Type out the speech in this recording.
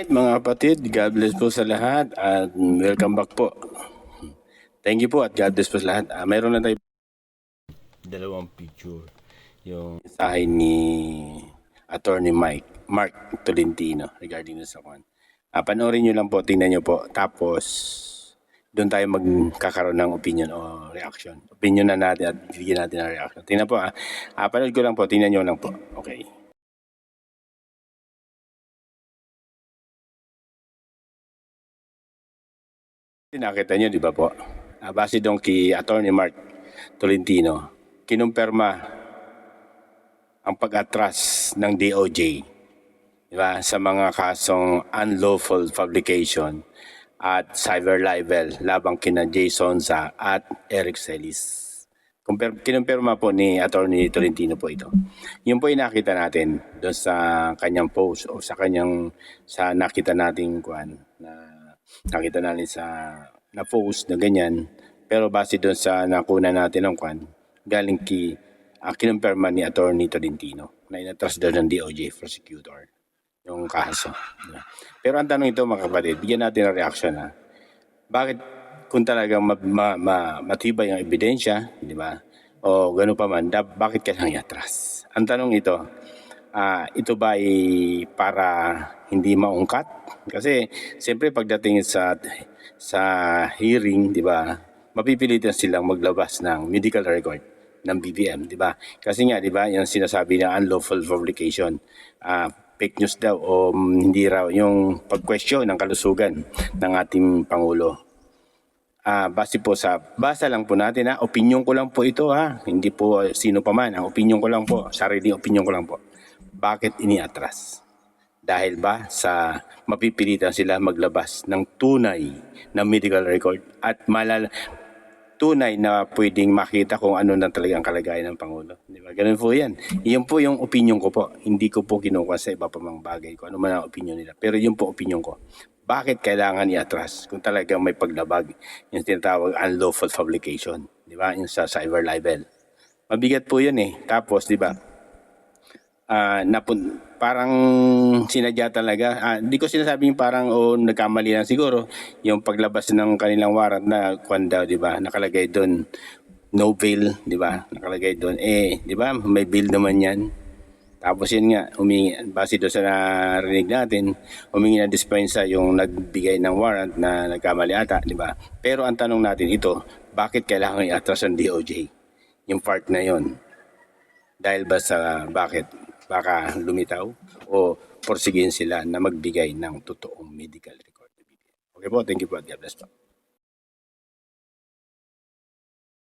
Alright mga kapatid, God bless po sa lahat at welcome back po. Thank you po at God bless po sa lahat. Mayroon na tayo dalawang picture. Yung mensahe ni Attorney Mark Tolentino regarding sa kwan. Panoorin nyo lang po, tingnan nyo po. Tapos doon tayo magkakaroon ng opinion o reaction. Opinion na natin at bigyan natin ng reaction. Tingnan po panood ko lang po, tingnan nyo lang po. Okay. Nakita nyo, di ba po? Base doon kay Attorney Mark Tolentino, kinumpirma ang pag-atras ng DOJ, di ba, sa mga kasong unlawful publication at cyber libel labang kina Jason Za at Eric Celis. Kinumpirma po ni Attorney Tolentino po ito. Yun po yung nakita natin doon sa kanyang post o sa nakita nating kwan na nakita natin na post na ganyan, pero base doon sa nakuna natin ng kwan, galing kinumpirma ni Attorney Tolentino na inatras daw ng DOJ prosecutor yung kaso. Pero ang tanong ito mga kapatid, bigyan natin ng reaction bakit kung talagang matibay ang ebidensya, di ba? O gano'n pa man, bakit kailangan iatras? Ang tanong ito ba ay para hindi maungkat? Kasi siyempre pagdating sa hearing, di ba, mapipilitan silang maglabas ng medical record ng BBM, di ba? Kasi nga, di ba, yung sinasabi na unlawful publication, fake news daw o hindi raw yung pag-question ng kalusugan ng ating Pangulo. Basa lang po natin opinion ko lang po ito hindi po sino pa man, ang opinion ko lang po, sarili opinion ko lang po. Bakit iniatras? Dahil ba sa mapipilitan sila maglabas ng tunay na medical record at tunay na pwedeng makita kung ano na talaga ang kalagayan ng Pangulo. Di ba? Ganun po yan. Iyon po yung opinion ko po. Hindi ko po kinukuha sa iba pa mang bagay ko. Ano man ang opinion nila. Pero yun po opinion ko. Bakit kailangan iatras kung talagang may paglabag? Yung tinatawag unlawful publication. Di ba? Yung sa cyber libel. Mabigat po yun Tapos, di ba? Parang sinadya talaga. Di ko sinasabi yung parang nagkamali lang siguro yung paglabas ng kanilang warrant na kwan daw, di ba? Nakalagay doon no bail, di ba? Nakalagay doon di ba? May bail naman yan. Tapos yun nga, base doon sa narinig natin, humingi na dispensa yung nagbigay ng warrant na nagkamali ata, di ba? Pero ang tanong natin ito, bakit kailangan i-atras ang DOJ? Yung part na yon. Dahil ba bakit? Baka lumitaw o porsigihin sila na magbigay ng totoong medical record. Okay po, thank you po. God bless po.